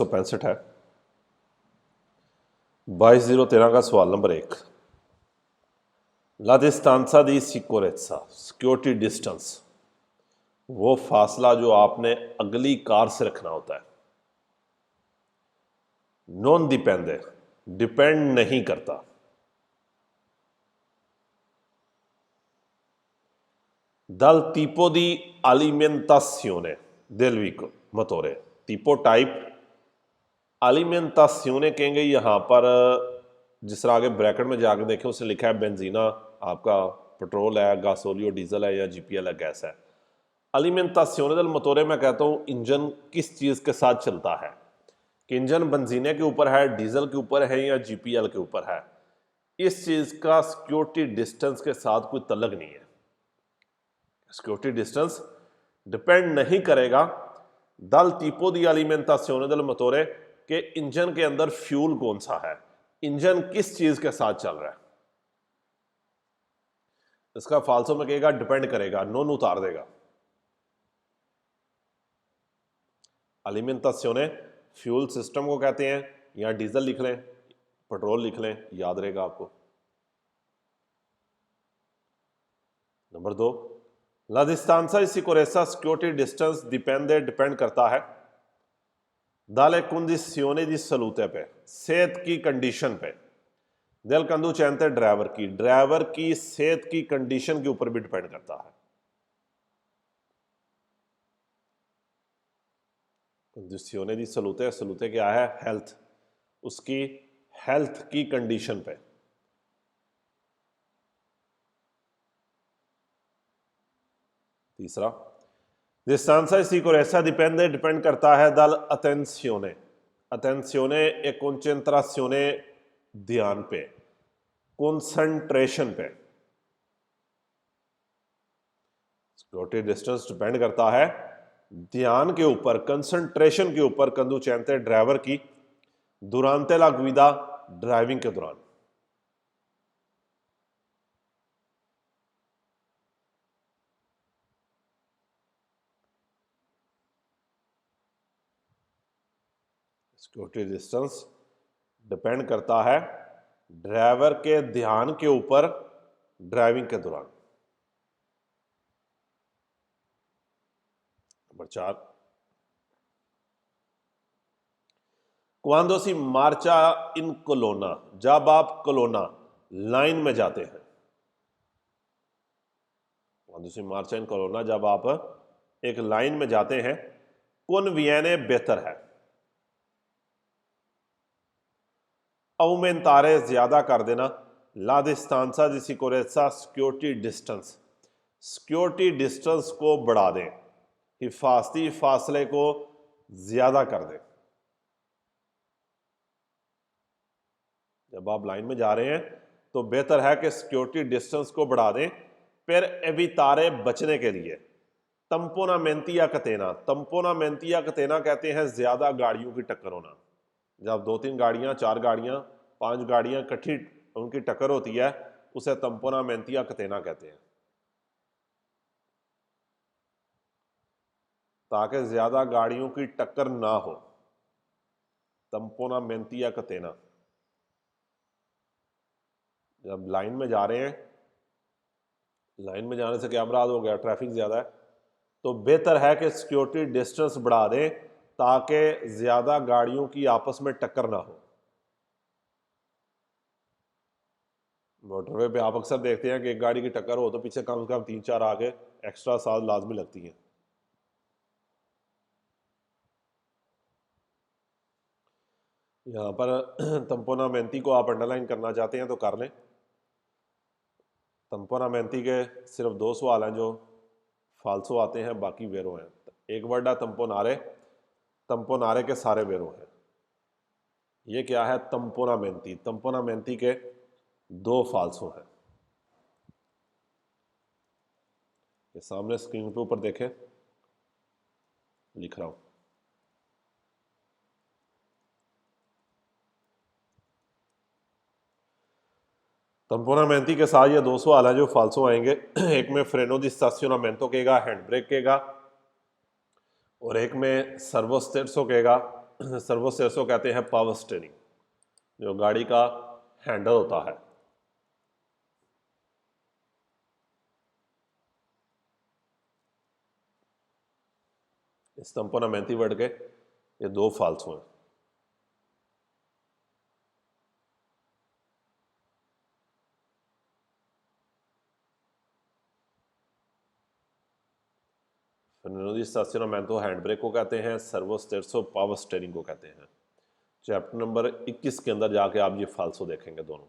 165 है। 22/013 का सवाल number 1। La distanza di sicurezza, security distance, वो फासला जो आपने अगली कार से रखना होता है। नॉन डिपेंडे, डिपेंड नहीं करता। Dal tipo di alimentazione del motore, tipo type alimentazione कहेंगे। यहां पर जिस तरह आगे ब्रैकेट में जाकर देखें उसने लिखा है बेंजीना, आपका पेट्रोल है, गासोलियो डीजल है या जीपीएल है, गैस है। alimentazione del motore मैं कहता हूं इंजन किस चीज के साथ चलता है, कि इंजन बेंजीने के ऊपर है, डीजल के ऊपर है या जीपीएल के ऊपर है। इस चीज का सिक्योरिटी डिस्टेंस के साथ कोई तल्लक नहीं है। सिक्योरिटी डिस्टेंस डिपेंड नहीं करेगा दल tipo di alimentazione del motore के इंजन के अंदर फ्यूल कौन सा है, इंजन किस चीज के साथ चल रहा है। इसका फालसो में कहेगा डिपेंड करेगा, नॉन उतार देगा। alimentazione फ्यूल सिस्टम को कहते हैं, या डीजल लिख लें, पेट्रोल लिख लें, याद रहेगा आपको। Number 2, La distanza di sicurezza, security distance depend करता है dalle condizioni di salute पे, सेहत की कंडीशन पे। दिल कंदुचेंते ड्राइवर की सेहत की कंडीशन के ऊपर भी डिपेंड करता है। कंडीशियोने दी सलूते, सलूते क्या है, हेल्थ, उसकी हेल्थ की कंडीशन पे। तीसरा, distanza di sicurezza डिपेंड करता है दल अटेंशियोने, अटेंशियोने एक कंसंट्रेशने, ध्यान पे, कंसंट्रेशन पे। सिक्योरिटी डिस्टेंस डिपेंड करता है ध्यान के ऊपर, कंसंट्रेशन के ऊपर, कंदुचेंते ड्राइवर की, दुरांते ला गुइदा, ड्राइविंग के दौरान। सिक्योरिटी डिस्टेंस डिपेंड करता है ड्राइवर के ध्यान के ऊपर, ड्राइविंग के दौरान। नंबर 4, क्वांडो सी मार्चा इन कोलोना, जब आप कोलोना लाइन में जाते हैं। क्वांडो सी मार्चा इन कोलोना, जब आप एक लाइन में जाते हैं। कॉन्विएने बेहतर है, aumentare ज्यादा कर देना, la distanza di sicurezza security distance, security distance को बढ़ा दें, हिफाजती फासले को ज्यादा कर दें। जब आप लाइन में जा रहे हैं तो बेहतर है कि सिक्योरिटी डिस्टेंस को बढ़ा दें। फिर एवितारे बचने के लिए, तंपोनामेंती या कतेना, तंपोनामेंती या कतेना कहते हैं ज्यादा गाड़ियों की टक्कर होना। जब 2-3 गाड़ियां, 4 गाड़ियां, 5 गाड़ियां इकट्ठी उनकी टक्कर होती है, उसे तंपोनामेंती या कतेना कहते हैं। ताकि ज्यादा गाड़ियों की टक्कर ना हो, तंपोनामेंती या कतेना। जब लाइन में जा रहे हैं, लाइन में जाने से क्या मुराद हो गया, ट्रैफिक ज्यादा है, तो बेहतर है कि सिक्योरिटी डिस्टेंस बढ़ा दें ताकि ज्यादा गाड़ियों की आपस में टक्कर ना हो। मोटरवे पे आप अक्सर देखते हैं कि एक गाड़ी की टक्कर हो तो पीछे कम से कम 3-4 आगे एक्स्ट्रा साथ लाजमी लगती हैं। यहाँ पर तंपोनामेंती को आप अंडरलाइन करना चाहते हैं तो कर लें। तंपोनामेंती के सिर्फ 2 सवाल हैं जो फालसो आते हैं, बाकी वेरो हैं। एक वर्ड है तंपोनारे, तंपोनारे के सारे वेरो हैं। ये क्या है, तंपोनामेंती, तंपोनामेंती के 2 फालसो हैं। ये सामने स्क्रीन पे ऊपर देखें, लिख रहा हूं। तंपोनामेंती के साथ ये 2 सवाल हैं जो फालसो आएंगे। एक में फ्रेनो दी स्टासियोनामेंटो कहेगा, हैंड ब्रेक कहेगा, और एक में सर्वो स्टेट्सो कहेगा, सर्वो स्टेयर्स को कहते हैं पावर स्टीयरिंग, जो गाड़ी का हैंडल होता है। स्टम्पोनामेंती वर्ड के ये दो फाल्सो हैं। फ्रेनो di stacionamento हैंड ब्रेक को कहते हैं, सर्वो स्टेयर्सो पावर स्टीयरिंग को कहते हैं। चैप्टर नंबर 21 के अंदर जाके आप ये फाल्सो देखेंगे दोनों।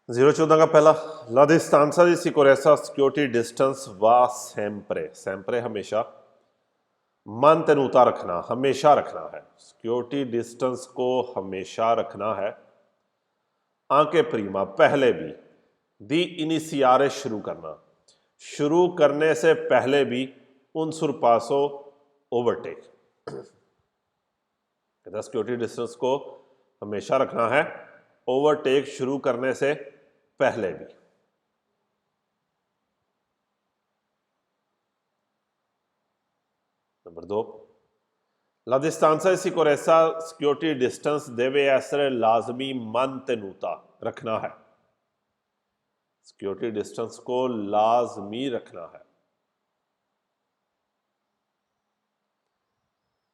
जीरो 14 का पहला, la distanza di sicurezza security distance वा सेम्प्रे, सेम्प्रे हमेशा, mantenuta रखना, हमेशा रखना है। सिक्योरिटी डिस्टेंस को हमेशा रखना है। आंके प्रीमा पहले भी, दी इनिशियारे शुरू करना, शुरू करने से पहले भी, उन सुरपासो ओवरटेक। सिक्योरिटी डिस्टेंस को हमेशा रखना है, ओवरटेक शुरू करने से पहले भी। Number 2, la distanza di sicurezza security distance deve essere लाजमी mantenuta, रखना है। सिक्योरिटी डिस्टेंस को लाजमी रखना है।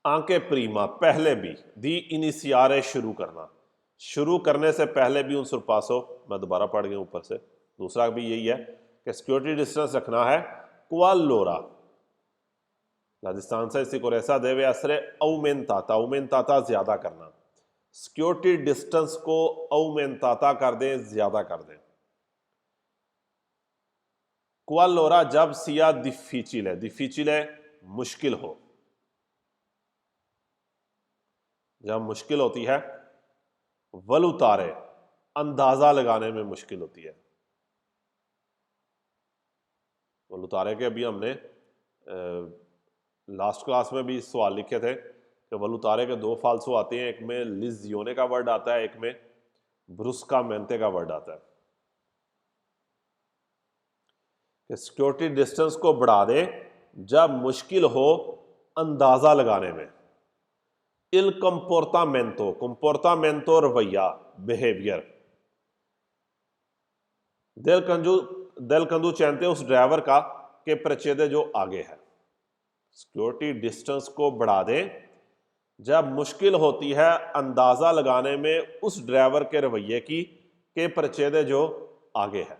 आंके प्रीमा पहले भी, दी इनिशियारे शुरू करना, शुरू करने से पहले भी, उन सुरपासो, मैं दोबारा पढ़ गया ऊपर से, दूसरा भी यही है कि सिक्योरिटी डिस्टेंस रखना है। क्वालोरा la distanza di sicurezza deve essere aumentata, aumentata ज्यादा करना, सिक्योरिटी डिस्टेंस को aumentata कर दें, ज्यादा कर दें। क्वालोरा जब सिया difficile, difficile मुश्किल हो, जब मुश्किल होती है, वलुतारे अंदाजा लगाने में मुश्किल होती है। वलुतारे के अभी हमने लास्ट क्लास में भी सवाल लिखे थे कि वलुतारे के दो फाल्सो आते हैं, एक में लिजियोने का वर्ड आता है, एक में ब्रुस्कामेंटे का वर्ड आता है। कि सिक्योरिटी डिस्टेंस को बढ़ा दे जब मुश्किल हो अंदाजा लगाने में। इल कंपोर्टामेंटो, कंपोर्टामेंटो रवैया, बिहेवियर। दिल कंदू चैनते उस ड्राइवर का के प्रचेदे जो आगे है। सिक्योरिटी डिस्टेंस को बढ़ा दें जब मुश्किल होती है अंदाजा लगाने में उस ड्राइवर के रवैये की के प्रचेदे जो आगे है।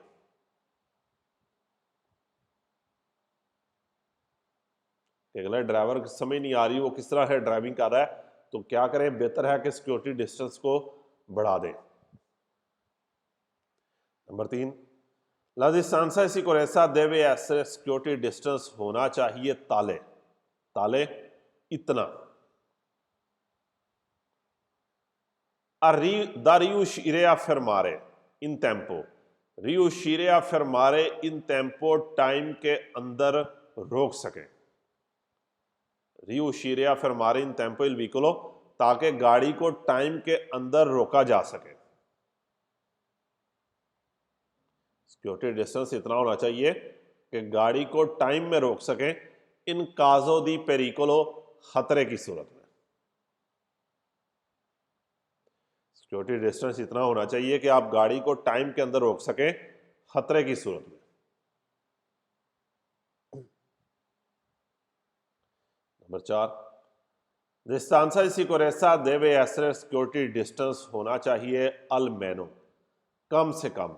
अगला ड्राइवर समझ नहीं आ रही वो किस तरह है ड्राइविंग कर रहा है, तो क्या करें, बेहतर है कि सिक्योरिटी डिस्टेंस को बढ़ा दें। Number 3, la distanza di sicurezza deve essere, security distance होना चाहिए ताले, ताले इतना। da riuscire a fermare in tempo, riuscire a fermare in tempo time के अंदर रोक सके। riuscire a fermare in tempo il veicolo, ताकि गाड़ी को टाइम के अंदर रोका जा सके। सिक्योरिटी डिस्टेंस इतना होना चाहिए कि गाड़ी को टाइम में रोक सकें, इन काजो दी पेरिकोलो, खतरे की सूरत में। सिक्योरिटी डिस्टेंस इतना होना चाहिए कि आप गाड़ी को टाइम के अंदर रोक सकें, खतरे की सूरत में। Number 4, distanza di sicurezza deve essere, security distance होना चाहिए almeno, कम से कम,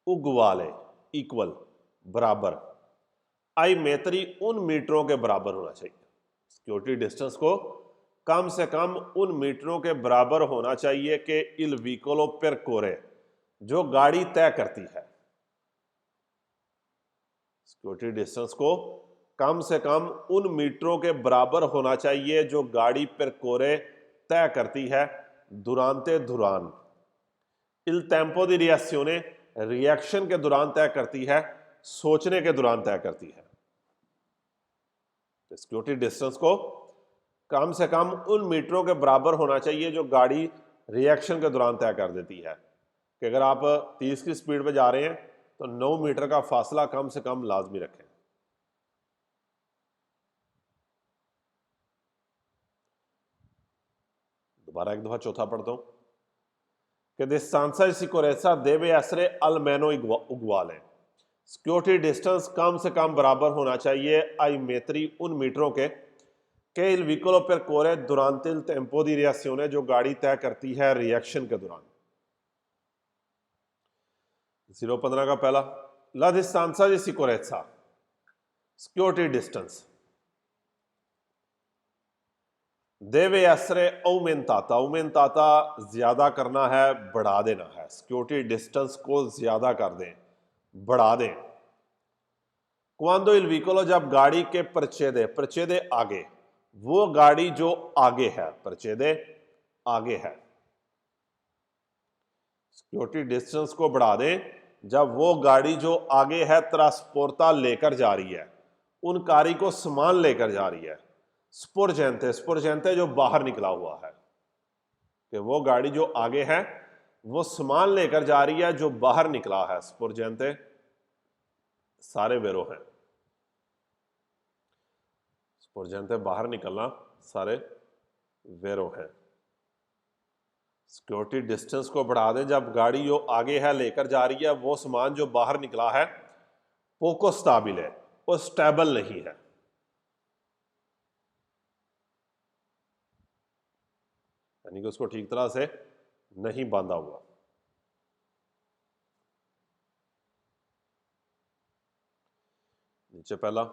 उगवाले, इक्वल, बराबर, आई मेत्री, उन मीटरों के बराबर होना चाहिए। सिक्योरिटी डिस्टेंस को कम से कम उन मीटरों के बराबर होना चाहिए कि इल विकोलो पेरकोरे, जो गाड़ी तय करती है। सिक्योरिटी डिस्टेंस को कम से कम उन मीटरों के बराबर होना चाहिए जो गाड़ी पेरकोरे तय करती है, दुरानते दुरान। इल टेम्पो दी रिएक्शियोने, रिएक्शन के दौरान तय करती है, सोचने के दौरान तय करती है। तो सिक्योरिटी डिस्टेंस को कम से कम उन मीटरों के बराबर होना चाहिए जो गाड़ी रिएक्शन के दौरान तय कर देती है कि अगर आप 30 की स्पीड पे जा रहे हैं तो 9 मीटर का फासला कम से कम लाजमी रखें। दोबारा एक दफा चौथा पढ़ता हूं che distanza di sicurezza deve essere almeno uguale। Security distance कम से कम बराबर होना चाहिए आई मेत्री उन मीटरों के che il vicolo percorre durante il tempo di reazione जो गाड़ी तय करती है रिएक्शन के दौरान। 015 का पहला la distanza di sicurezza security distance deve essere aumentata। aumentata ज्यादा करना है, बढ़ा देना है। सिक्योरिटी डिस्टेंस को ज्यादा कर दें, बढ़ा दें। quando il vicolo जब गाड़ी के परचेदे आगे, वो गाड़ी जो आगे है, परचेदे आगे है। सिक्योरिटी डिस्टेंस को बढ़ा दें जब वो गाड़ी जो आगे है ट्रांसपोर्टा लेकर जा रही है, उन कारी को सामान लेकर जा रही है। स्पोर्जेंटे जो बाहर निकला हुआ है, कि वो गाड़ी जो आगे है वो सामान लेकर जा रही है जो बाहर निकला है। स्पोर्जेंटे सारे वेरो हैं, स्पोर्जेंटे बाहर निकलना सारे वेरो हैं। सिक्योरिटी डिस्टेंस को बढ़ा दें जब गाड़ी जो आगे है लेकर जा रही है वो सामान जो बाहर निकला है पोको स्टाबिल है, वो स्टेबल नहीं है। यानी कि उसको ठीक तरह से नहीं बांधा हुआ। नीचे पहला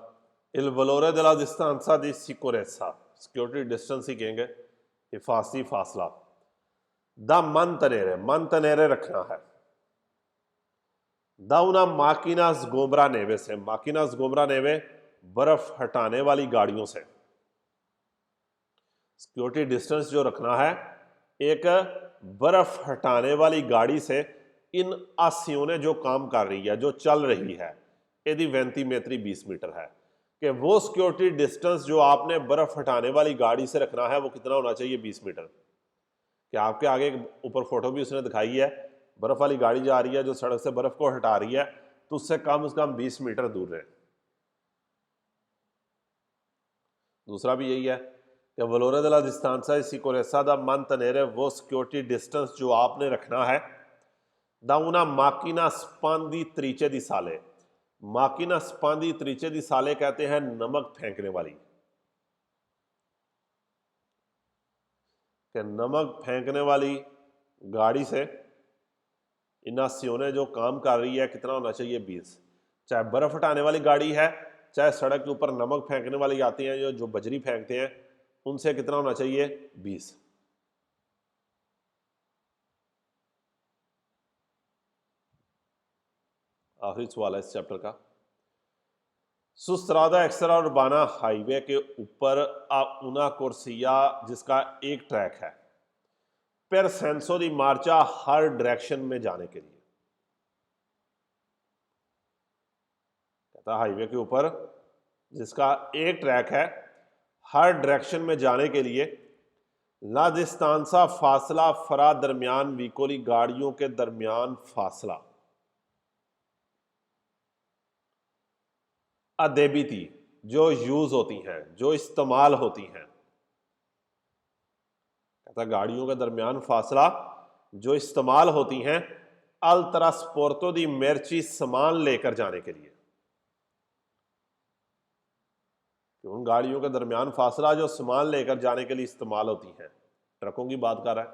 il valore della distanza di sicurezza security distance ही कहेंगे, हिफाजती फासला। दा mantenere रखना है। दा una macchina sgombra neve से, माकिना sgombra neve बर्फ हटाने वाली गाड़ियों से। सिक्योरिटी डिस्टेंस जो रखना है एक बर्फ हटाने वाली गाड़ी से इन आसियों ने जो काम कर रही है, जो चल रही है, यदि 35 मेत्री 20 मीटर है, कि वो सिक्योरिटी डिस्टेंस जो आपने बर्फ हटाने वाली गाड़ी से रखना है वो कितना होना चाहिए 20 मीटर। कि आपके आगे ऊपर फोटो भी उसने दिखाई है, बर्फ वाली गाड़ी जा रही है जो सड़क से बर्फ को हटा रही है, तो उससे कम से कम 20 मीटर दूर रहे। दूसरा भी यही है कि valore della distanza di sicurezza da mantenere, वो सिक्योरिटी डिस्टेंस जो आपने रखना है da una macchina spandritrice di sale। माकिना स्पांदित्रिचे दी साले कहते हैं नमक फेंकने वाली, कि नमक फेंकने वाली गाड़ी से इनासियों जो काम कर रही है कितना होना चाहिए 20। चाहे बर्फ हटाने वाली गाड़ी है, चाहे सड़क के ऊपर नमक फेंकने वाली आती हैं जो बजरी फेंकते हैं, उनसे कितना होना चाहिए 20। आखिरी सवाल है इस चैप्टर का। सुस्त्रादा एक्स्ट्रा उर्बाना हाईवे के ऊपर una corsia जिसका एक ट्रैक है, पर सेंसो दी मार्चा हर डायरेक्शन में जाने के लिए। कहता हाईवे के ऊपर जिसका एक ट्रैक है हर डायरेक्शन में जाने के लिए ला डिस्टेंसा फासला फरा दरमियान व्हीकोली गाड़ियों के दरमियान फासला अदेबिती जो यूज होती हैं, जो इस्तेमाल होती हैं। कहता गाड़ियों के दरमियान फासला जो इस्तेमाल होती हैं अल ट्रांसपोर्टो दी मेर्ची सामान लेकर जाने के लिए। उन गाड़ियों के दरमियान फासला जो सामान लेकर जाने के लिए इस्तेमाल होती हैं, ट्रकों की बात कर रहा है।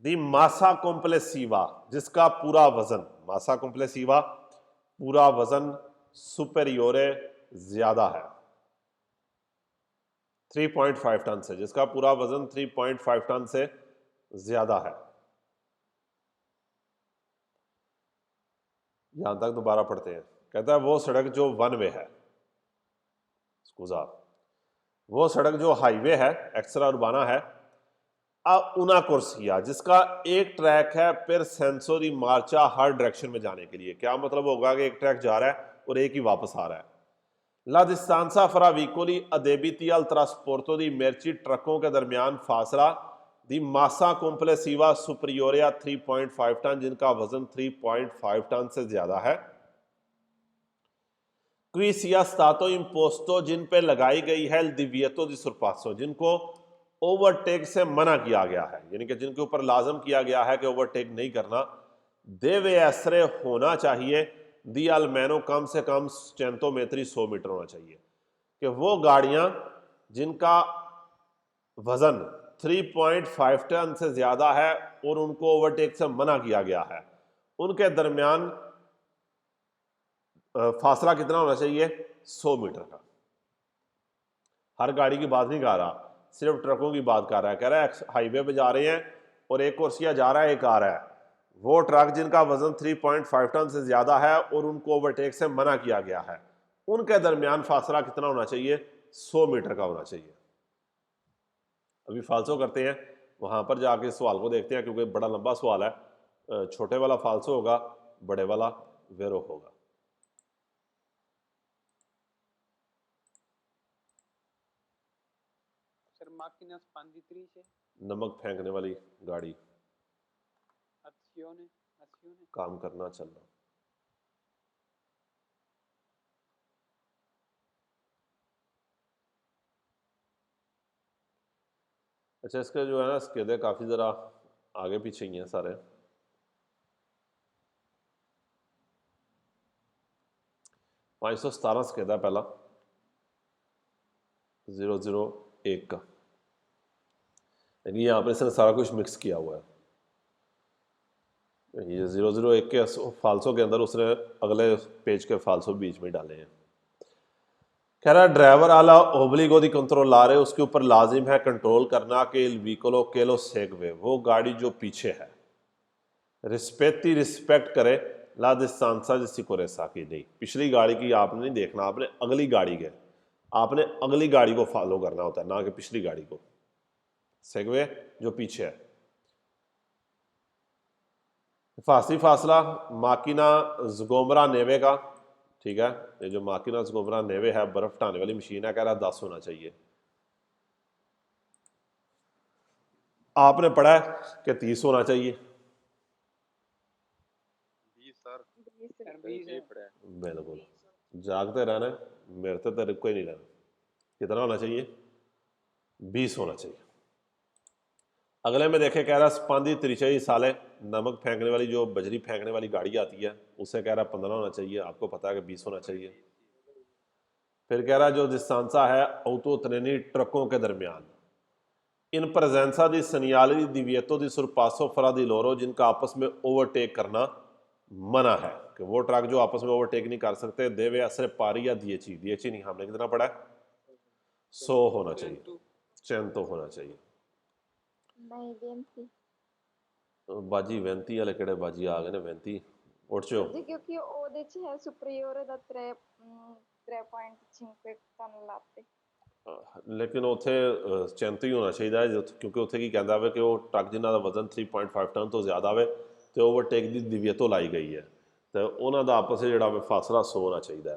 दी मासा कॉम्प्लेसिवा जिसका पूरा वजन, मासा कॉम्प्लेसिवा पूरा वजन सुपेरियोरे ज्यादा है 3.5 टन से, जिसका पूरा वजन 3.5 टन से ज्यादा है। यहां तक दोबारा पढ़ते हैं। कहता है वो सड़क जो वन वे है, वो सड़क जो हाईवे है, एक्स्ट्रा उर्बाना है, una corsia जिसका एक ट्रैक है फिर सेंसोरी मार्चा हर डायरेक्शन में जाने के लिए। क्या मतलब होगा कि एक ट्रैक जा रहा है और एक ही वापस आ रहा है। La distanza fra veicoli adibiti al trasporto di merci ट्रकों के दरमियान फासला दी मासा complessiva superiore a 3.5 टन, जिनका वजन 3.5 टन से ज्यादा है। qui sia stato imposto, जिन पे लगाई गई है il divieto di sorpasso, जिनको ओवरटेक से मना किया गया है, यानी कि जिनके ऊपर लाजम किया गया है कि ओवरटेक नहीं करना। देवे ऐसरे होना चाहिए दी अलमैनो कम से कम 100 मीटर 100 मीटर होना चाहिए, कि वो गाड़ियां जिनका वजन 3.5 टन से ज्यादा है और उनको ओवरटेक से मना किया गया है, उनके दरमियान फासला कितना होना चाहिए? 100 मीटर का। हर गाड़ी की बात नहीं कर रहा, सिर्फ ट्रकों की बात कर रहा है। कह रहा है हाईवे पे जा रहे हैं और एक कुर्सिया जा रहा है, एक आ रहा है, वो ट्रक जिनका वजन 3.5 टन से ज्यादा है और उनको ओवरटेक से मना किया गया है, उनके दरमियान फासला कितना होना चाहिए? 100 मीटर का होना चाहिए। अभी फालसो करते हैं, वहां पर जाके सवाल को देखते हैं, क्योंकि बड़ा लंबा सवाल है। छोटे वाला फालसो होगा, बड़े वाला वेरो होगा। सर máquina expanditrice, नमक फेंकने वाली गाड़ी, azione, काम करना, चलना। अच्छा, इसके जो है ना स्केदे काफी जरा आगे पीछे ही हैं सारे। 517 स्केदा पहला 001 का, यानी यहाँ पे इसने सारा कुछ मिक्स किया हुआ है। ये 001 के फालसो के अंदर उसने अगले पेज के फालसो बीच में डाले हैं। कह रहा है ड्राइवर आला ओब्लिगो दी कंट्रोलारे, उसके ऊपर लाजिम है कंट्रोल करना कि इल व्हीकलो केलो सेगवे, वो गाड़ी जो पीछे है, रिस्पेक्टी रिस्पेक्ट करे ला डिस्टेंसा di sicurezza की नहीं, पिछली गाड़ी की आपने नहीं देखना, आपने अगली गाड़ी के, आपने अगली गाड़ी को फॉलो करना होता है, ना कि पिछली गाड़ी को। सेगवे जो पीछे है। फासी फासला माकिना ज़गोमरा नेवे का, ठीक है, ये जो माकिना ज़गोमरा नेवे है, बर्फ हटाने वाली मशीन है, कह रहा है 10 होना चाहिए। आपने पढ़ा है कि 30 होना चाहिए। 20 है। बिल्कुल, जागते रहना है, मेरे तो रुको ही नहीं रहना। कितना होना चाहिए? 20 होना चाहिए। अगले में देखे, कह रहा स्पांदी त्रिचई साले, नमक फेंकने वाली जो बजरी फेंकने वाली गाड़ी आती है, उससे कह रहा 15 होना चाहिए, आपको पता है कि 20 होना चाहिए। फिर कह रहा जो डिस्टेंसा है ऑटो ट्रेनी ट्रकों के दरमियान, इन प्रेजेंसा दी सनियाली दिवियतो दी सुरपासो फरा दी लोरो, जिनका आपस में ओवरटेक करना मना है, कि वो ट्रक जो आपस में ओवरटेक नहीं कर सकते। देवे असरे पारी या दिएची, दिएची नहीं, हमने कितना पढ़ा है? 100 होना चाहिए, 100 होना चाहिए। नहीं वेंती बाजी वेंती वाले केड़े बाजी आ गए ने, वेंती उठ चो जी, क्योंकि ਉਹਦੇ ਚ ਹੈ ਸੁਪਰੀਓਰ ਦਾ 3.5 ਟਨ ਲਾਤੇ। लेकिन उत्थे 35 ही होना चाहिए है, क्योंकि उत्थे की कहता है कि वो ट्रक जिन्हों का वजन 3.5 टन तो ज़्यादा है तो ओवरटेक की दिव्यतो लाई गई है, तो उन्होंने आपस में जोड़ा फासला 100 होना चाहिए।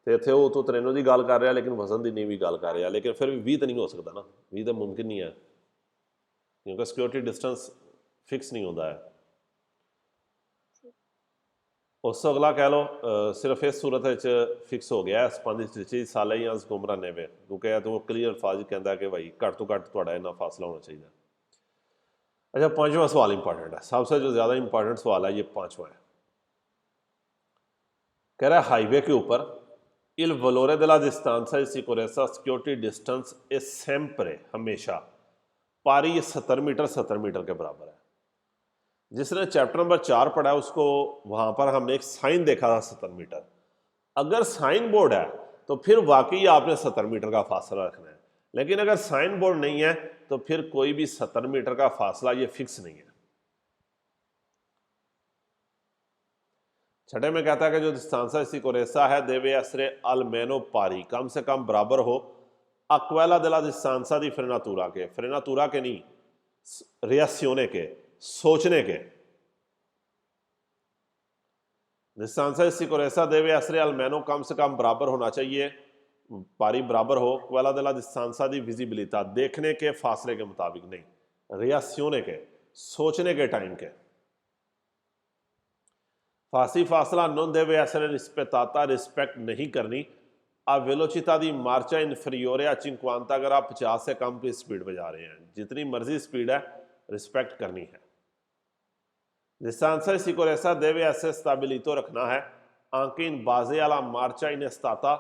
तो इतने वो तो 93 की गल कर रहा, लेकिन वजन की नहीं भी गल कर रहा, लेकिन फिर भी 20 तो नहीं हो सकता ना, 20 तो मुमकिन नहीं है, क्योंकि सिक्योरिटी डिस्टेंस फिक्स नहीं होता है। उस तो अगला कह लो सिर्फ इस सूरत फिक्स हो गया स्पंदी साल या गुमरा नेवे, क्योंकि तो क्लीयर अल्फाज कहता है कि भाई घट तो घट थोड़ा इन्ना फासला होना चाहिए। अच्छा, 5वां सवाल इंपॉर्टेंट है, सबसे जो ज़्यादा इंपॉर्टेंट सवाल है ये 5वां है। कह रहा है हाईवे के ऊपर इल वलोरे दला डिस्टेंसा सिक्योरेसा सिक्योरिटी डिस्टेंस ए सेम्परे, हमेशा पारी 70 मीटर 70 मीटर के बराबर है। जिसने चैप्टर नंबर 4 पढ़ा है उसको वहां पर हमने एक साइन देखा था 70 मीटर। अगर साइन बोर्ड है तो फिर वाकई आपने 70 मीटर का फासला रखना है, लेकिन अगर साइन बोर्ड नहीं है तो फिर कोई भी 70 मीटर का फासला ये फिक्स नहीं है। छठे में कहता है कि जो डिस्टेंसा सिक्योरेसा है देवे असरे अलमेनो पारी, कम से कम बराबर हो अक्वेला दला डिस्टेंसा दी फ्रेनातूरा के, फ्रेनातूरा के नहीं, रियासियोने के, सोचने के। डिस्टेंसा सिक्योरेसा देवे असरे अलमेनो, कम से कम बराबर होना चाहिए पारी बराबर हो, quella della distanza di visibilità, देखने के फासले के मुताबिक नहीं, reazione के, सोचने के टाइम के। फासी फासला non deve essere rispettata, respect नहीं करनी। a velocità di marcia inferiore a 50, अगर आप 50 से कम की स्पीड पे जा रहे हैं, जितनी मर्जी स्पीड है रिस्पेक्ट करनी है। distanza di sicurezza deve essere stabilito, रखना है। anche in base alla marcia in stata,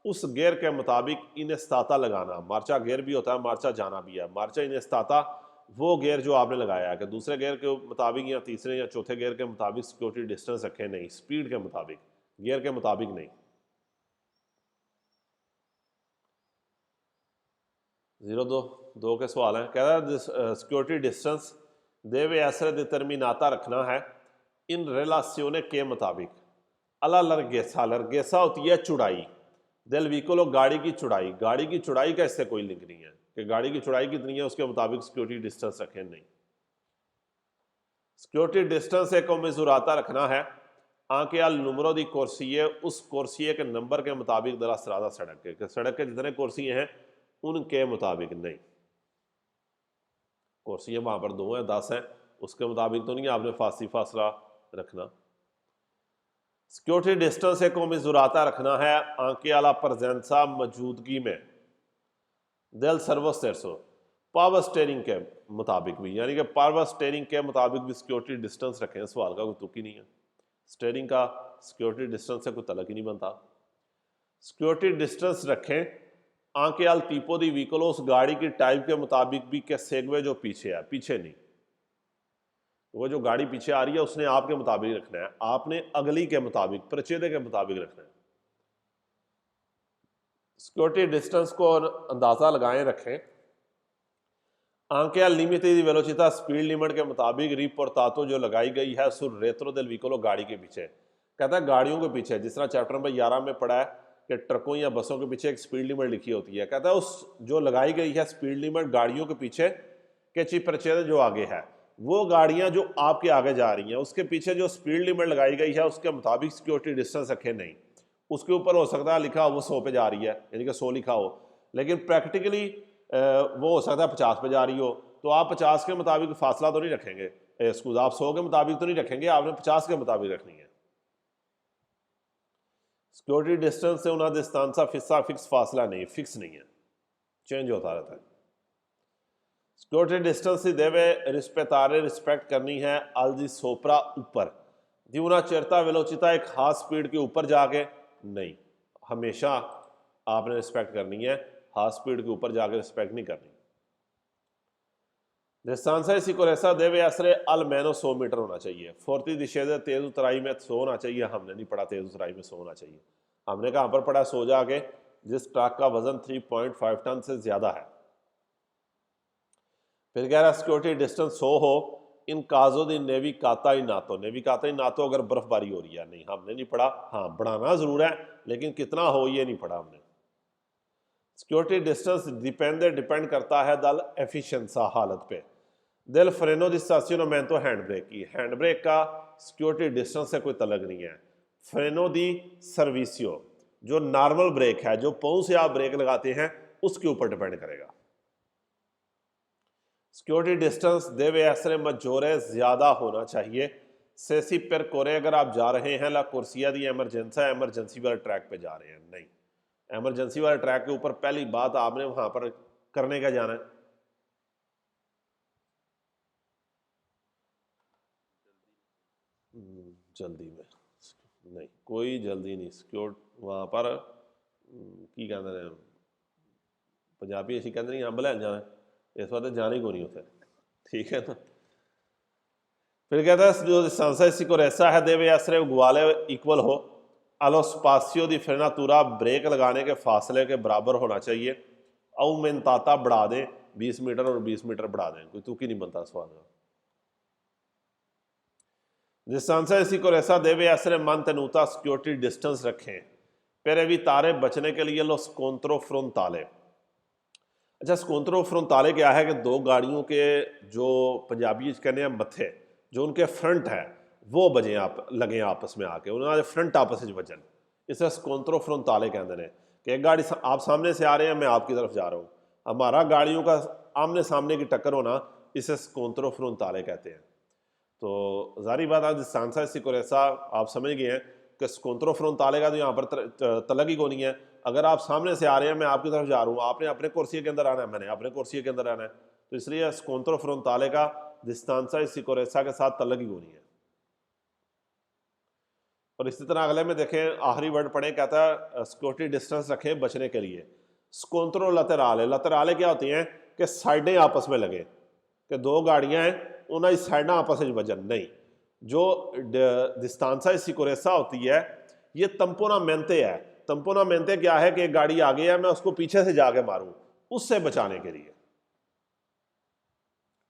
उस गेयर के मुताबिक इन स्ताता लगाना। मार्चा गेयर भी होता है, मार्चा जाना भी है। मार्चा इन स्ताता वो गेयर जो आपने लगाया है कि दूसरे गेयर के मुताबिक या तीसरे या चौथे गेयर के मुताबिक सिक्योरिटी डिस्टेंस रखें, नहीं, स्पीड के मुताबिक, गियर के मुताबिक नहीं। 02 के सवाल हैं। कह रहा है सिक्योरिटी डिस्टेंस देवे essere determinata, रखना है इन रिलेशियोने के मुताबिक। अला लर्गेसा, लर्गेसा होती है चौड़ाई, del vicolo गाड़ी की चौड़ाई। गाड़ी की चौड़ाई का इससे कोई लिंक नहीं है कि गाड़ी की चौड़ाई कितनी है उसके मुताबिक सिक्योरिटी डिस्टेंस रखें, नहीं। सिक्योरिटी डिस्टेंस एक मिजुराता, रखना है आंके अल नुमरो दी कोर्सिए, उस कोर्सिए के नंबर के मुताबिक दरा सरादा सड़क के, सड़क के जितने कोर्सिए हैं उनके मुताबिक नहीं। कोर्सिए वहां पर 2 हैं, 10 हैं, उसके मुताबिक तो नहीं आपने फासी फासला रखना। सिक्योरिटी डिस्टेंस एक मिजुराता, रखना है आंके अला प्रजेंसा, मौजूदगी में, del सर्वो स्टेरसो, पावर स्टेयरिंग के मुताबिक भी, यानी कि पावर स्टेयरिंग के मुताबिक भी सिक्योरिटी डिस्टेंस रखें। सवाल का कोई तुक ही नहीं है, स्टेयरिंग का सिक्योरिटी डिस्टेंस से कोई तलक ही नहीं बनता। सिक्योरिटी डिस्टेंस रखें आंके अल टीपो दी व्हीकल, उस गाड़ी की टाइप के मुताबिक भी कि सेगवे जो पीछे है, पीछे नहीं, वो जो गाड़ी पीछे आ रही है उसने आपके मुताबिक रखना है, आपने अगली के मुताबिक, प्रचेदे के मुताबिक रखना है। सिक्योरिटी डिस्टेंस को अंदाजा लगाएं, रखें आंके अल लिमिटे दी वेलोसिटा, स्पीड लिमिट के मुताबिक रिपोर्टातो जो लगाई गई है सुर रेत्रो देल व्हीकलो, गाड़ी के पीछे। कहता है गाड़ियों के पीछे, जिस तरह चैप्टर नंबर 11 में पढ़ा है कि ट्रकों या बसों के पीछे एक स्पीड लिमिट लिखी होती है। कहता है उस जो लगाई गई है स्पीड लिमिट गाड़ियों के पीछे के चिप्रचेद जो आगे है, वो गाड़ियां जो आपके आगे जा रही हैं उसके पीछे जो स्पीड लिमिट लगाई गई है उसके मुताबिक सिक्योरिटी डिस्टेंस रखें, नहीं। उसके ऊपर हो सकता है लिखा हो वो 100 पे जा रही है, यानी कि 100 लिखा हो, लेकिन प्रैक्टिकली वो हो सकता है 50 पे जा रही हो, तो आप 50 के मुताबिक फासला तो नहीं रखेंगे, एक्सक्यूज, आप 100 के मुताबिक तो नहीं रखेंगे, आपने 50 के मुताबिक रखनी है। सिक्योरिटी डिस्टेंस से उना डिस्टेंसा फिक्सा, फिक्स फासला नहीं, फिक्स नहीं है, चेंज होता रहता है। सिक्योरिटी डिस्टेंस ही देवे रिस्पेतारे, रिस्पेक्ट करनी है अल दी सोपरा, ऊपर, दिवना चेरता वेलोचिता, एक खास स्पीड के ऊपर जाके नहीं, हमेशा आपने रिस्पेक्ट करनी है, हाफ स्पीड के ऊपर जाके रिस्पेक्ट नहीं करनी। डिस्टेंसा सिक्योरेसा देवे असरे अल मैनो 100 मीटर होना चाहिए। फौरती दिशे से तेज उतराई में 100 होना चाहिए, हमने नहीं पढ़ा तेज उतराई में 100 होना चाहिए, हमने कहाँ पर पढ़ा 100 जाके जिस ट्रक का वजन 3.5 टन से ज्यादा है। फिर कह रहा सिक्योरिटी डिस्टेंस 100 हो इन काजो दी नेवी काता ही नातो, नेवी काता ही नातो अगर बर्फबारी हो रही है, नहीं, हमने नहीं पढ़ा, हाँ बढ़ाना जरूर है लेकिन कितना हो ये नहीं पढ़ा हमने। सिक्योरिटी डिस्टेंस डिपेंड करता है दल एफिशिएंसा, हालत पे, दिल फ्रेनो दी स्टेशनमेंटो, हैंड ब्रेक की, हैंड ब्रेक का सिक्योरिटी डिस्टेंस से कोई तलक नहीं है। फ्रेनो दी सर्विसियो, जो नॉर्मल ब्रेक है, जो पाँव से आप ब्रेक लगाते हैं उसके ऊपर डिपेंड करेगा। सिक्योरिटी डिस्टेंस देवे ऐसे मजोरे ज्यादा होना चाहिए सेसी पर कोरे, अगर आप जा रहे हैं ला कुर्सिया दी एमरजेंसा, एमरजेंसी वाले ट्रैक पे जा रहे हैं, नहीं, एमरजेंसी वाले ट्रैक के ऊपर पहली बात आपने वहां पर करने का जाना है, जल्दी में नहीं, कोई जल्दी नहीं। सिक्योर वहां पर की कहते हैं पंजाबी ऐसी कहते नहीं, अंब लैन जाना, इस बार जाना ही को नहीं होता, ठीक है ना। फिर कहता है जो डिस्टेंसा सिक्योरेसा है देवे असरे उगवाले इक्वल हो अलो स्पासियो दी फ्रेनातुरा, ब्रेक लगाने के फासले के बराबर होना चाहिए। औमेंताता, बढ़ा दें 20 मीटर और 20 मीटर बढ़ा दें, कोई तुक ही नहीं बनता सवाल का। डिस्टेंसा सिक्योरेसा देवे असरे मन तनुता, सिक्योरिटी डिस्टेंस रखें पर भी तारे बचने के लिए लो स्कोंत्रो फ्रोंताले। अच्छा, स्कोंत्रो फ्रोंताले क्या है कि दो गाड़ियों के जो पंजाबी कहने हैं मत्थे, जो उनके फ्रंट है वो बजे आप लगे आपस में आके, उन्होंने फ्रंट आपस में बजन, इसे स्कोंत्रो फ्रोंताले कहते हैं। कि एक गाड़ी आप सामने से आ रहे हैं, मैं आपकी तरफ जा रहा हूँ, हमारा गाड़ियों का आमने सामने की टक्कर होना, इसे स्कोंत्रो फ्रोंताले कहते हैं। तो जारी बात है, डिस्टेंसा सिक्योरेसा आप समझ गए हैं कि स्कोंत्रो फ्रोंताले का तो यहाँ पर तलग ही को नहीं है। अगर आप सामने से आ रहे हैं, मैं आपकी तरफ जा रहा हूँ, आपने अपने कुर्सी के अंदर आना है, मैंने अपने कुर्सी के अंदर आना है, तो इसलिए स्कोंत्रो फ्रोंताले का डिस्टेंसा सिक्योरेसा के साथ तलग ही को नहीं है। और इसी तरह अगले में देखें, आखिरी वर्ड पढ़े, कहता है सिक्योरिटी डिस्टेंस रखें बचने के लिए। स्कोंत्रो लतराले, लतराले क्या होती हैं कि साइडें आपस में लगे, कि दो गाड़ियां हैं उन्हें साइडा आपस में वजन नहीं। जो डिस्टेंसा सिक्योरेसा होती है ये तंपोना मेंते है। तंपोना मेंते क्या है कि एक गाड़ी आगे है, मैं उसको पीछे से जाके मारूं, उससे बचाने के लिए,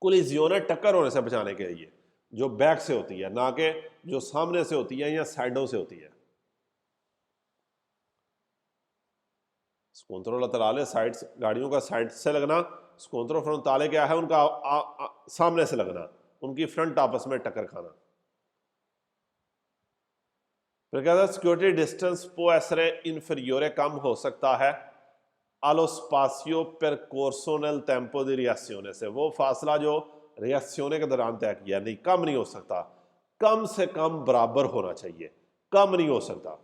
कोलिजियोन टक्कर होने से बचाने के लिए, जो बैक से होती है, ना कि जो सामने से होती है या साइडों से होती है। स्कोंत्रो लतराले साइड, गाड़ियों का साइड से लगना। स्कोंत्रो फ्रोंताले क्या है, उनका सामने से लगना, उनकी फ्रंट आपस में टक्कर खाना। फिर कहता है सिक्योरिटी डिस्टेंस पो एसरे इन्फीरियोरे कम हो सकता है allo spazio percorso nel tempo di reazione से, वो फासला जो रिएक्शने के दौरान तय किया, नहीं कम नहीं हो सकता, कम से कम बराबर होना चाहिए, कम नहीं हो सकता।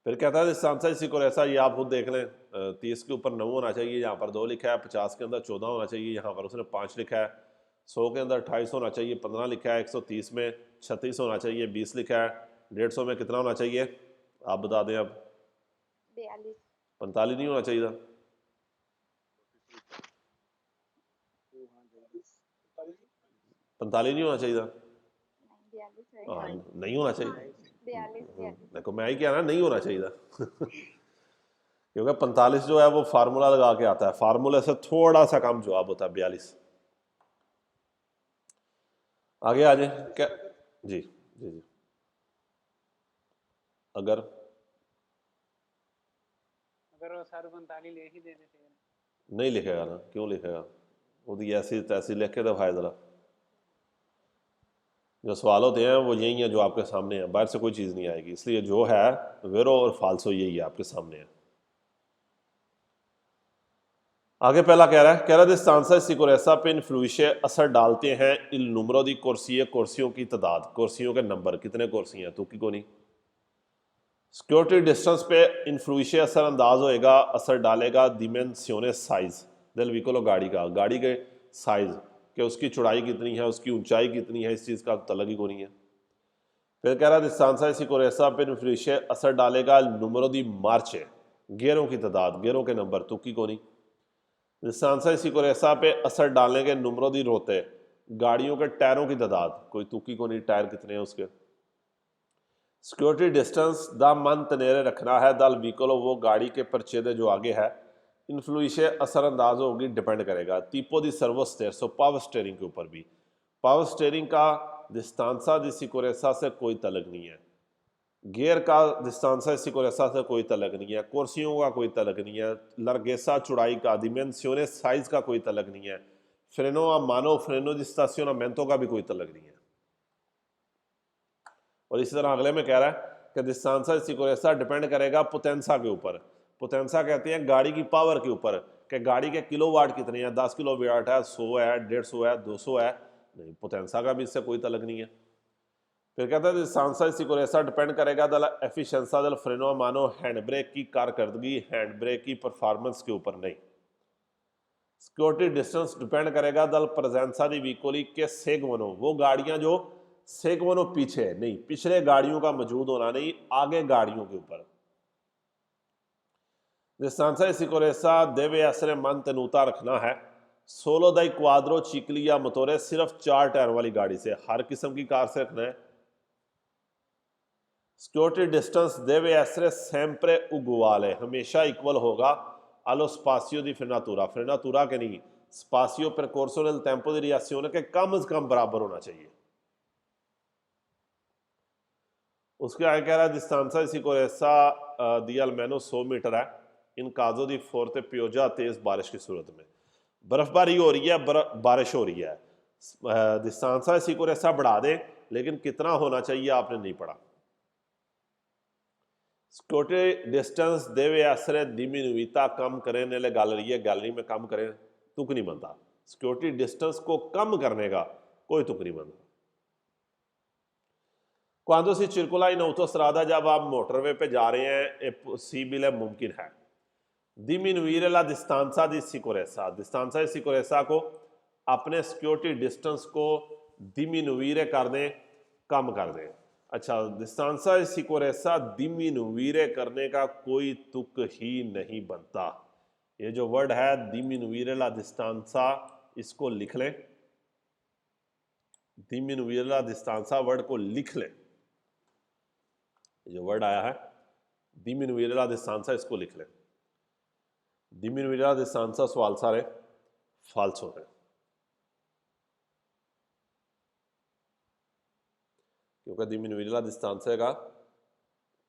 फिर कहता है डिस्टेंसा सिक्योरेसा, ये आप खुद देख लें, 30 के ऊपर 9 होना चाहिए, यहाँ पर 2 लिखा है, 50 के अंदर 14 होना चाहिए, यहाँ पर उसने 5 लिखा है, 100 के अंदर 28 होना चाहिए, 15 लिखा है, 130 में 36 होना चाहिए, 20 लिखा है, 150 में कितना होना चाहिए आप बता दें। अब 42 45 नहीं होना चाहिए था, 45 नहीं होना चाहिए था, 42 है। हाँ नहीं होना चाहिए, 42 देखो मैं ही कह रहा नहीं होना चाहिए था क्योंकि 45 जो है वो फार्मूला लगा के आता है, फार्मूले से थोड़ा सा कम जवाब होता है 42। आगे आ जाए क्या जी जी जी। अगर वो सर 45 ले ही देने थे। नहीं लिखेगा ना, क्यों लिखेगा, वो तो ऐसी तैसी लिख के दिखाए जरा। जो सवाल होते हैं वो यही है जो आपके सामने है, बाहर से कोई चीज़ नहीं आएगी, इसलिए जो है वेरो और फाल्सो यही है आपके सामने है। आगे पहला कह रहा है, कह रहा है डिस्टेंसा सिक्योरेसा पे इन्फ्लुइशे असर डालते हैं इल नूमरो दी कुर्सी, कुर्सियों की तादाद, कुर्सियों के नंबर, कितने कुर्सी हैं तो को नहीं। सिक्योरिटी डिस्टेंस पे इन्फ्लुइशे असर अंदाज होएगा, असर डालेगा डिमेंसियोने साइज दिल विकोलो, गाड़ी का, गाड़ी के साइज कि उसकी चौड़ाई कितनी है, उसकी ऊंचाई कितनी है, इस चीज़ का तलग ही को नहीं है। फिर कह रहा है डिस्टेंसा सिक्योरेसा पे इन्फ्लुइशे असर डालेगा नूमरो दी मार्चे, गेयरों की तादाद, गेयरों के नंबर तो को नहीं। डिस्टेंसा सिक्योरेसा पे असर डालने के नंबरों दी रोते, गाड़ियों के टायरों की तादाद, कोई तुकी को नहीं, टायर कितने हैं उसके। सिक्योरिटी डिस्टेंस दा मन तनेरे रखना है दल व्हीकलो, वो गाड़ी के परचेदे जो आगे है, इन्फ्लुइशे असरअंदाज होगी, डिपेंड करेगा tipo दी सर्वो स्टेयर्स, पावर स्टेयरिंग के ऊपर भी। पावर स्टेयरिंग का डिस्टेंसा दी सिक्योरेसा से कोई तलक नहीं है, गियर का डिस्टेंसा सिक्योरेसा से कोई तलक नहीं है, कुर्सियों का कोई तलक नहीं है, लर्गेसा चौड़ाई का, डिमेंसियोने साइज का कोई तलक नहीं है, फ्रेनो आ मानो फ्रेनो दी स्टेशनमेंटो का भी कोई तलक नहीं है। और इसी तरह अगले में कह रहा है कि डिस्टेंसा सिक्योरेसा डिपेंड करेगा पोटेंसा के ऊपर। पोटेंसा कहते हैं गाड़ी की पावर के ऊपर, कि गाड़ी के किलोवाट कितने हैं, 10 किलोवाट है, 100 है, 150 है, 200 है, नहीं, पोटेंसा का भी इससे कोई तलक नहीं है। फिर कहता है डिस्टेंसा सिक्योरेसा डिपेंड करेगा दल एफिशिएंसा दल फ्रेनो मानो हैंड ब्रेक की कारकर्दगी, हैंड ब्रेक की परफॉर्मेंस के ऊपर नहीं। सिक्योरिटी डिस्टेंस डिपेंड करेगा दल प्रेजेंसा दी व्हीकली के सेगवनो, वो गाड़ियां जो सेगवनो पीछे नहीं, पिछले गाड़ियों का मौजूद होना नहीं, आगे गाड़ियों के ऊपर। डिस्टेंसा सिक्योरेसा देवे असरे मन तनूता रखना है सोलो दाई क्वाद्रो चिकली या मोटोरे, सिर्फ 4 टायर वाली गाड़ी से, हर किस्म की कार से रखना है। सिक्योरिटी डिस्टेंस देवे एसरे सेम्प्रे उगुआले, हमेशा इक्वल होगा आलो स्पासियो दी फ्रेनातुरा, फ्रेनातुरा के नहीं, स्पासियो परकोर्सो नल टेम्पो दी रिएक्शियोने के कम से कम बराबर होना चाहिए। उसके आगे कह रहा है डिस्टेंसा सिक्योरेसा दी almeno 100 मीटर है इन काजो दी फोर्ते पियोजा, तेज बारिश की सूरत में, बर्फबारी हो रही है, बारिश हो रही है, डिस्टेंसा सिक्योरेसा बढ़ा दें लेकिन कितना होना चाहिए आपने नहीं पढ़ा। सिक्योरिटी डिस्टेंस देवे आसरे diminuita कम करने ले गल रही है, गैलरी में कम करें तुक नहीं बनता। सिक्योरिटी डिस्टेंस को कम करने का कोई तुक नहीं बनता। Quando si circola in autostrada, जब आप मोटरवे पे जा रहे हैं, è possibile मुमकिन है diminuire la distanza di sicurezza, distanza di sicurezza को अपने सिक्योरिटी डिस्टेंस को diminuire कर दें, कम कर दें। अच्छा, distanza di sicurezza diminuire करने का कोई तुक ही नहीं बनता। ये जो वर्ड है diminuire la distanza, इसको लिख लें, diminuire la distanza वर्ड को लिख लें। जो वर्ड आया है diminuire la distanza, इसको लिख लें। diminuire la distanza सवाल सारे फाल्स होते हैं, क्योंकि diminuire la distanza का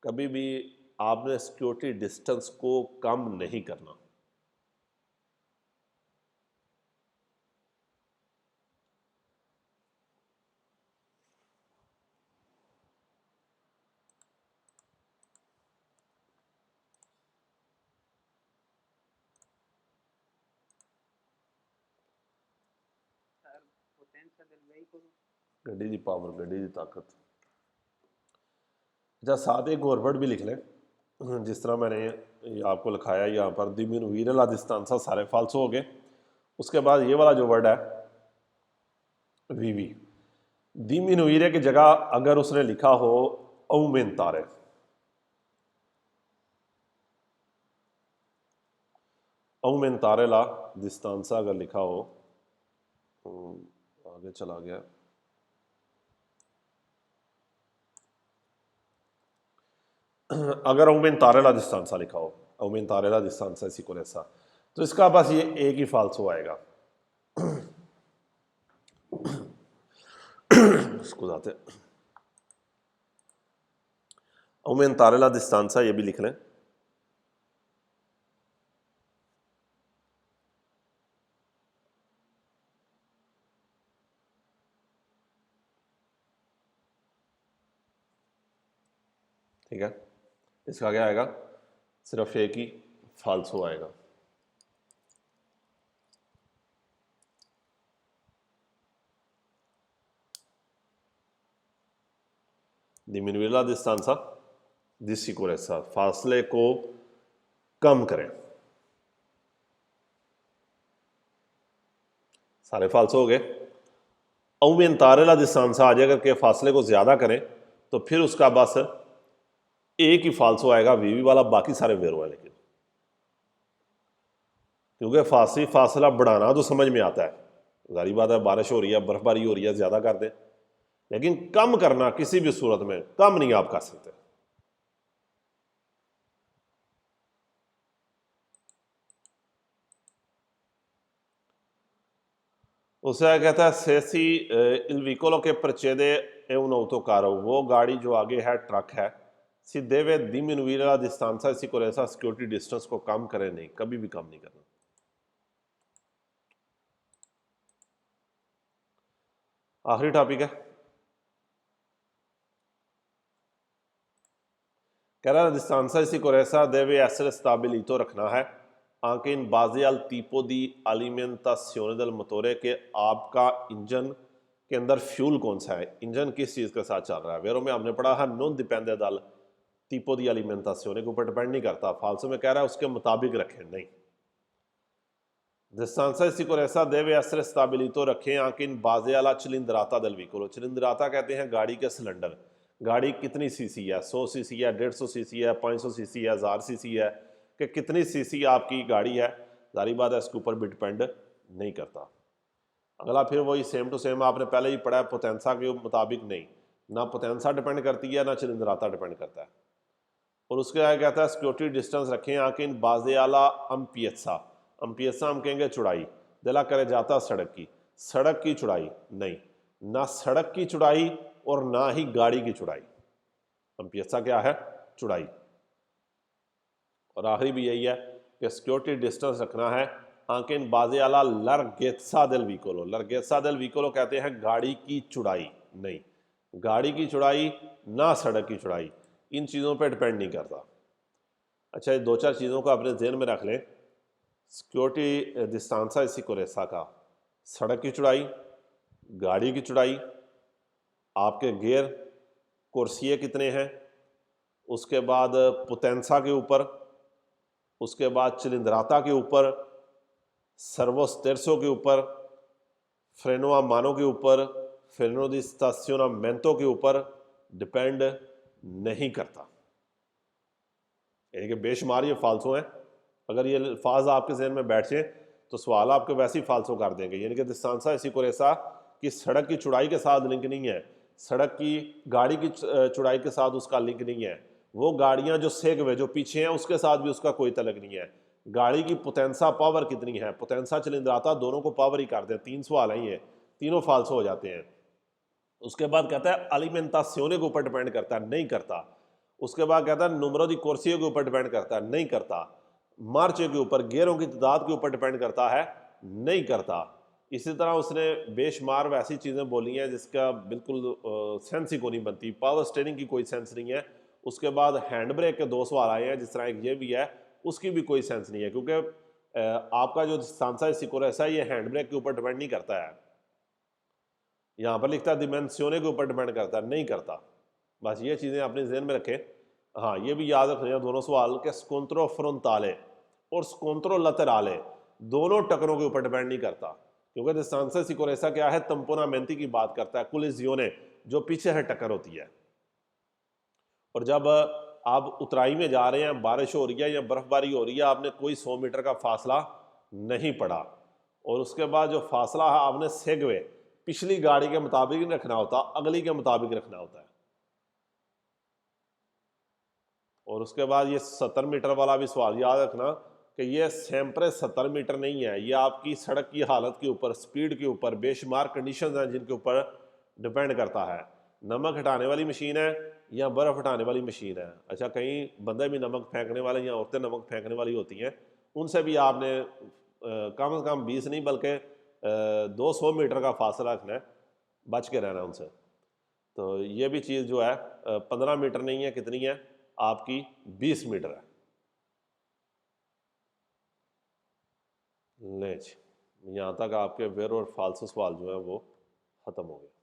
कभी भी आपने सिक्योरिटी डिस्टेंस को कम नहीं करना। सर पोटेंशियल del veicolo गड्डी की पावर, गड्डी की ताकत। अच्छा, साथ एक और वर्ड भी लिख लें, जिस तरह मैंने ये आपको लिखाया यहाँ पर diminuire la distanza, सारे फाल्स हो गए। उसके बाद ये वाला जो वर्ड है वीवी, diminuire की जगह अगर उसने लिखा हो aumentare, aumentare la distanza अगर लिखा हो, आगे चला गया, अगर aumentare la distanza लिखा हो, aumentare la distanza di sicurezza, तो इसका बस ये एक ही फाल्सो आएगा। स्कूजाते, aumentare la distanza ये भी लिख लें। ठीक है, इसका क्या आएगा, सिर्फ एक ही फाल्सो आएगा। diminuire la distanza di sicurezza, फासले को कम करें, सारे फाल्सो हो गए। aumentare la distanza आ जाएगा कि फासले को ज्यादा करें, तो फिर उसका बस एक ही फाल्सो आएगा, वीवी वाला, बाकी सारे वेरो है। लेकिन क्योंकि फासला बढ़ाना तो समझ में आता है, जारी बात है, बारिश हो रही है, बर्फबारी हो रही है, ज्यादा कर दें, लेकिन कम करना किसी भी सूरत में कम नहीं आप कर सकते। उसे कहता है सेसी il vicolo che precede è un autocarro, वो गाड़ी जो आगे है ट्रक है। si deve diminuire la distanza di sicurezza, security distance को कम करे, नहीं, कभी भी कम नहीं करना। आखिरी टॉपिक है, कह रहा है distanza di sicurezza deve essere stabilito, रखना है anche in base al tipo di alimentazione del motore, के आपका इंजन के अंदर फ्यूल कौन सा है, इंजन किस चीज के साथ चल रहा है। वेरो में हमने पढ़ा है non dipende dal tipo di alimentazione के ऊपर डिपेंड नहीं करता। फाल्सो में कह रहा है उसके मुताबिक रखें, नहीं। distanza di sicurezza deve essere stabilito, रखें anche in base alla cilindrata del veicolo, cilindrata कहते हैं गाड़ी के सिलेंडर, गाड़ी कितनी सीसी है, 100 सीसी है, 150 सीसी है, 500 सीसी है, 1000 सीसी है, कि कितनी सीसी आपकी गाड़ी है, जारी बात है इसके ऊपर भी डिपेंड नहीं करता। अगला फिर वही सेम टू सेम आपने पहले ही पढ़ा है, पोटेंसा के मुताबिक नहीं, ना पोटेंसा डिपेंड करती है, ना चिलिंद्राता डिपेंड करता है। और उसके आगे कहता है सिक्योरिटी डिस्टेंस रखें आके इन बाजे आला अम्पियसा, अम्पियसा हम कहेंगे चौड़ाई, दिला करे जाता सड़क की चौड़ाई नहीं, ना सड़क की चौड़ाई और ना ही गाड़ी की चौड़ाई। अम्पियसा क्या है, चौड़ाई। और आखिरी भी यही है कि सिक्योरिटी डिस्टेंस रखना है आंके इन बाजे आला लरगेत्सा देल विकोलो, लरगेत्सा देल विकोलो कहते हैं गाड़ी की चौड़ाई नहीं, गाड़ी की चौड़ाई ना सड़क की चौड़ाई, इन चीज़ों पे डिपेंड नहीं करता। अच्छा, ये दो चार चीज़ों को अपने जहन में रख लें। सिक्योरिटी डिस्टेंसा इसी कोरेसा का, सड़क की चौड़ाई, गाड़ी की चौड़ाई, आपके गियर कुर्सिये कितने हैं, उसके बाद पुतेंसा के ऊपर, उसके बाद चिलिंद्राता के ऊपर, सर्वोस्तेरसो के ऊपर, फ्रेनो आ मानो के ऊपर, फ्रेनो दी स्टासियोनामेंटो के ऊपर डिपेंड नहीं करता। यानी कि बेशुमार ये फालसो हैं। अगर ये अल्फाज आपके जहन में बैठ जाए तो सवाल आपके वैसे ही फालसो कर देंगे। यानी कि डिस्टेंसा इसी कोरेसा कि सड़क की चौड़ाई के साथ लिंक नहीं है, सड़क की गाड़ी की चौड़ाई के साथ उसका लिंक नहीं है, वो गाड़ियां जो सेगवे जो पीछे हैं उसके साथ भी उसका कोई तलक नहीं है। गाड़ी की पोटेंसा पावर कितनी है, पोटेंसा चिलिंद्राता दोनों को पावर ही कर दें। 3 सवाल हैं ये, तीनों फालसो हो जाते हैं। उसके बाद कहता है अलिमेंटासियोने के ऊपर डिपेंड करता है, नहीं करता। उसके बाद कहता है नुमरो दी कुर्सियों के ऊपर डिपेंड करता है, नहीं करता। मार्चों के ऊपर, गियरों की तादाद के ऊपर डिपेंड करता है, नहीं करता। इसी तरह उसने बेशुमार वैसी चीज़ें बोली हैं जिसका बिल्कुल सेंस ही को नहीं बनती। पावर स्टेयरिंग की कोई सेंस नहीं है। उसके बाद हैंड ब्रेक के 2 सवाल आए हैं, जिस तरह एक ये भी है, उसकी भी कोई सेंस नहीं है, क्योंकि आपका जो सांसा सिकोरेसा ये हैंड ब्रेक के ऊपर डिपेंड नहीं करता है। यहाँ पर लिखता है डिमेंसियोने के ऊपर डिपेंड करता है, नहीं करता। बस ये चीज़ें अपने जहन में रखें। हाँ, ये भी याद रखना दोनों सवाल के स्कोंत्रो फ्रोंताले और स्कोंत्रो लतेराले दोनों टकरों के ऊपर डिपेंड नहीं करता, क्योंकि डिस्टेंसा सिकोरेसा क्या है, तंपोनामेंटी की बात करता है, कोलिजियोने जो पीछे है टक्कर होती है। और जब आप उतराई में जा रहे हैं, बारिश हो रही है या बर्फबारी हो रही है, आपने कोई 100 मीटर का फासला नहीं पड़ा, और उसके बाद जो फासला है आपने सेगवे पिछली गाड़ी के मुताबिक नहीं रखना होता, अगली के मुताबिक रखना होता है। और उसके बाद ये 70 मीटर वाला भी सवाल याद रखना कि ये सेम्प्रे 70 मीटर नहीं है, ये आपकी सड़क की हालत के ऊपर, स्पीड के ऊपर, बेशुमार कंडीशंस हैं जिनके ऊपर डिपेंड करता है। नमक हटाने वाली मशीन है या बर्फ़ हटाने वाली मशीन है। अच्छा, कहीं बंदे भी नमक फेंकने वाले या औरतें नमक फेंकने वाली होती हैं, उनसे भी आपने कम से कम 20 नहीं बल्कि 200 मीटर का फासला रखना है, बच के रहना उनसे। तो ये भी चीज़ जो है 15 मीटर नहीं है, कितनी है आपकी, 20 मीटर है। ले जी, यहाँ तक आपके वेर और फालसू सवाल जो है वो ख़त्म हो गए।